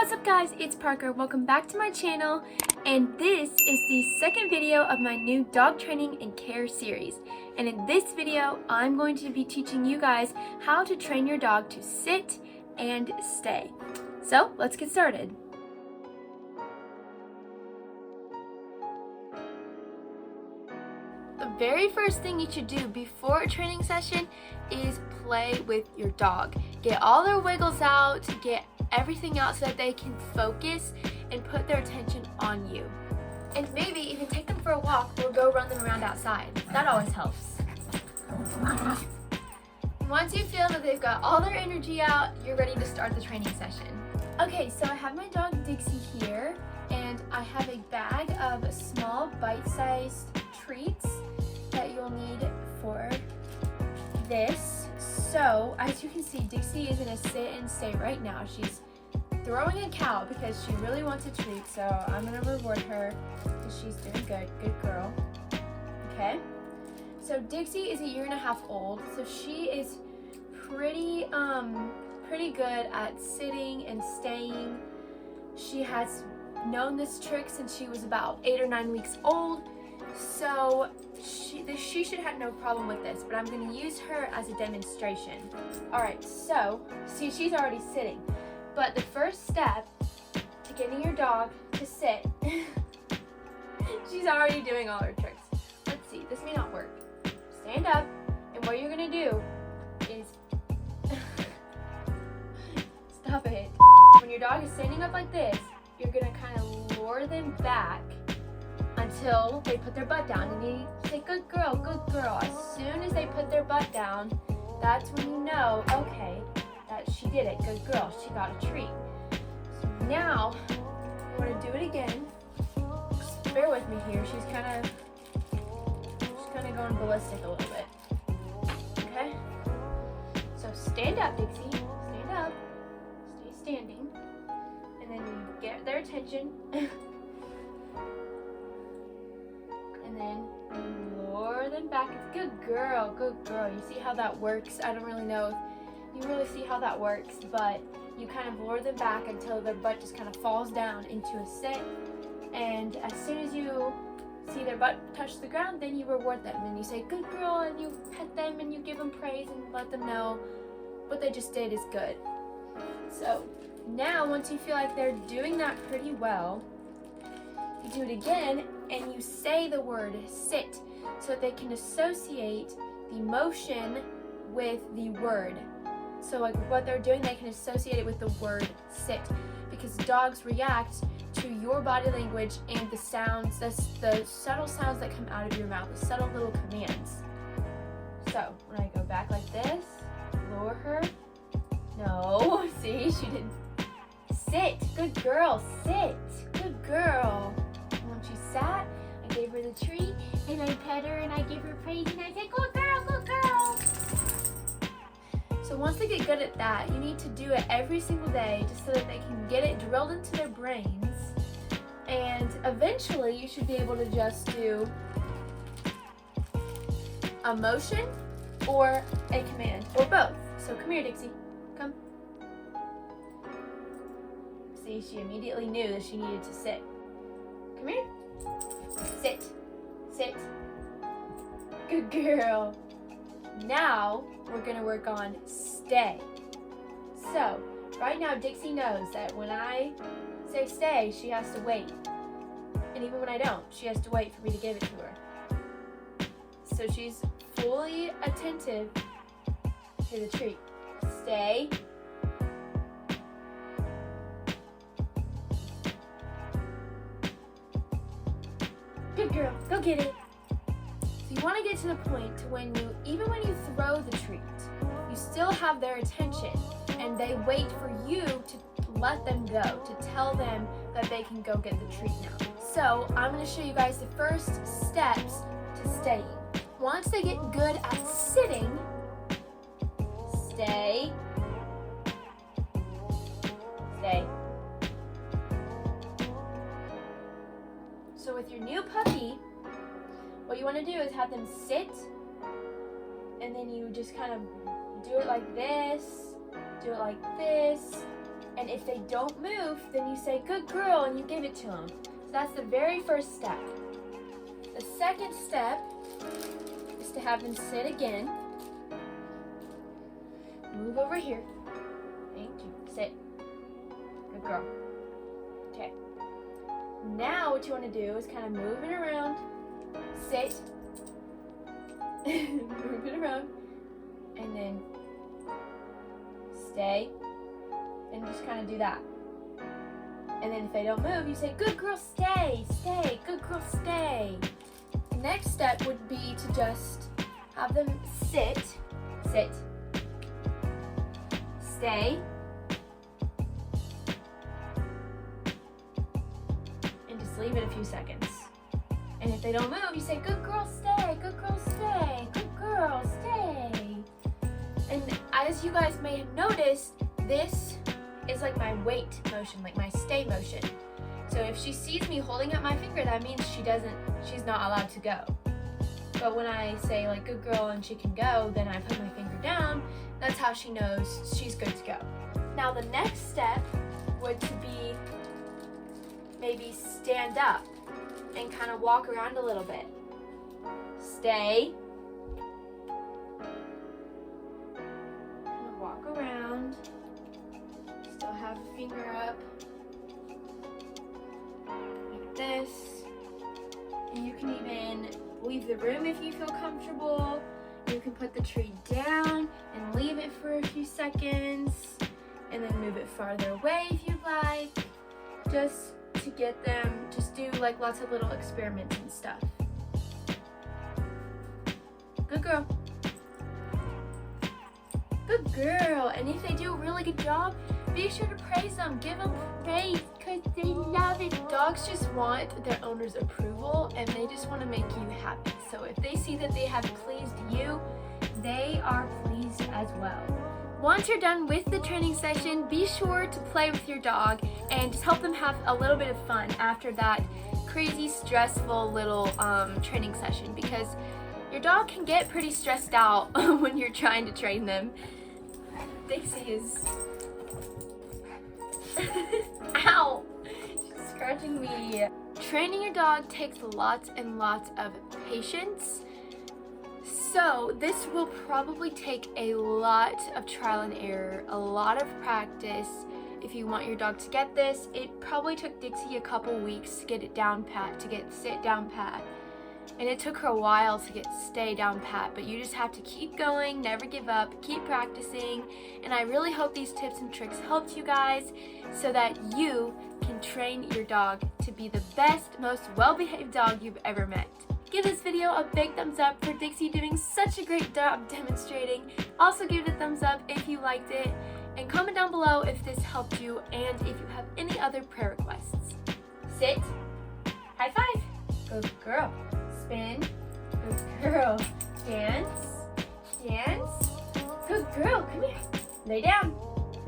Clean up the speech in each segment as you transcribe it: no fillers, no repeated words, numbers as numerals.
What's up guys, it's Parker. Welcome back to my channel, and this is the second video of my new dog training and care series. And in this video, I'm going to be teaching you guys how to train your dog to sit and stay. So let's get started. The very first thing you should do before a training session is play with your dog. Get all their wiggles out, get everything out so that they can focus and put their attention on you. And maybe even take them for a walk or go run them around outside. That always helps. Once you feel that they've got all their energy out, you're ready to start the training session. Okay, so I have my dog Dixie here, and I have a bag of small bite-sized treats that you'll need for this. So, as you can see, Dixie is gonna sit and stay right now. She's throwing a cow because she really wants a treat, so I'm gonna reward her because she's doing good. Good girl. Okay? So Dixie is 1.5 years old, so she is pretty good at sitting and staying. She has known this trick since she was about 8 or 9 weeks old. So she should have no problem with this, but I'm going to use her as a demonstration. Alright, so see, she's already sitting, but the first step to getting your dog to sit, she's already doing all her tricks. Let's see, this may not work. Stand up, and what you're going to do is stop it. When your dog is standing up like this, you're going to kind of lure them back until they put their butt down, and you say, good girl, good girl. As soon as they put their butt down, that's when you know, okay, that she did it, good girl, she got a treat. So now, we're gonna do it again. Just bear with me here, she's kind of going ballistic a little bit. Okay? So stand up, Dixie, stand up, stay standing, and then you get their attention. And then lure them back. It's good girl, good girl. You see how that works? I don't really know if you really see how that works, but you kind of lure them back until their butt just kind of falls down into a sit. And as soon as you see their butt touch the ground, then you reward them and you say, good girl, and you pet them and you give them praise and let them know what they just did is good. So now, once you feel like they're doing that pretty well, you do it again and you say the word sit so that they can associate the motion with the word. So like what they're doing, they can associate it with the word sit, because dogs react to your body language and the sounds, the subtle sounds that come out of your mouth, the subtle little commands. So when I go back like this, lure her. No, see, she didn't. Sit, good girl, sit, good girl. She sat, I gave her the treat, and I pet her and I give her praise and I said, good girl, good girl. So once they get good at that, you need to do it every single day just so that they can get it drilled into their brains. And eventually you should be able to just do a motion or a command, or both. So come here, Dixie, come. See, she immediately knew that she needed to sit. Come here. Sit. Sit. Good girl. Now we're going to work on stay. So right now Dixie knows that when I say stay, she has to wait. And even when I don't, she has to wait for me to give it to her. So she's fully attentive to the treat. Stay. Good girl, go get it. So you want to get to the point to when you, even when you throw the treat, you still have their attention and they wait for you to let them go, to tell them that they can go get the treat now. So I'm going to show you guys the first steps to staying. Once they get good at sitting, stay, stay. So with your new puppy, what you want to do is have them sit, and then you just kind of do it like this, do it like this, And if they don't move, then you say, good girl, and you give it to them. So that's the very first step. The second step is to have them sit again. Move over here. Thank you. Sit. Good girl. Okay. Now what you want to do is kind of move it around. Sit. Move it around. And then stay. And just kind of do that. And then if they don't move, you say, good girl, stay, stay, good girl, stay. The next step would be to just have them sit, sit, stay, and just leave it a few seconds. And if they don't move, you say, good girl, stay, good girl, stay, good girl, stay. And as you guys may have noticed, this is like my wait motion, like my stay motion. So if she sees me holding up my finger, that means she's not allowed to go. But when I say like good girl and she can go, then I put my finger down. That's how she knows she's good to go. Now the next step would to be maybe stand up and kind of walk around a little bit. Stay. Kind of walk around. Still have a finger up. Like this. And you can even leave the room if you feel comfortable. You can put the tree down and leave it for a few seconds. And then move it farther away if you'd like. Just to get them, just do like lots of little experiments and stuff. Good girl. Good girl. And if they do a really good job, be sure to praise them. Give them praise because they love it. Dogs just want their owner's approval and they just want to make you happy. So if they see that they have pleased you, they are pleased as well. Once you're done with the training session, be sure to play with your dog and just help them have a little bit of fun after that crazy, stressful little training session, because your dog can get pretty stressed out when you're trying to train them. Dixie is... Ow! She's scratching me. Training your dog takes lots and lots of patience. So this will probably take a lot of trial and error, a lot of practice. If you want your dog to get this, it probably took Dixie a couple weeks to get it down pat, to get sit down pat. And it took her a while to get stay down pat, but you just have to keep going, never give up, keep practicing. And I really hope these tips and tricks helped you guys so that you can train your dog to be the best, most well-behaved dog you've ever met. Give this video a big thumbs up for Dixie doing such a great job demonstrating. Also give it a thumbs up if you liked it, and comment down below if this helped you and if you have any other prayer requests. Sit. High five. Good girl. Spin. Good girl. Dance. Dance. Good girl. Come here. Lay down.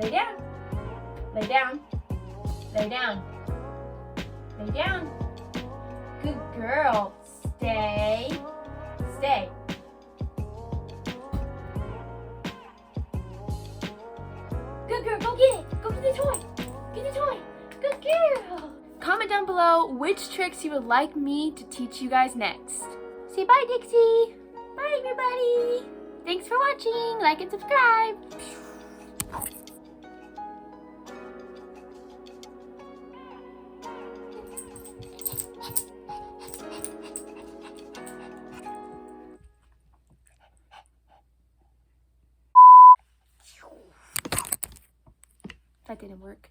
Lay down. Lay down. Lay down. Lay down. Good girl. Stay. Stay. Good girl, go get it. Go get the toy. Get the toy. Good girl. Comment down below which tricks you would like me to teach you guys next. Say bye, Dixie. Bye, everybody. Thanks for watching. Like and subscribe. That didn't work.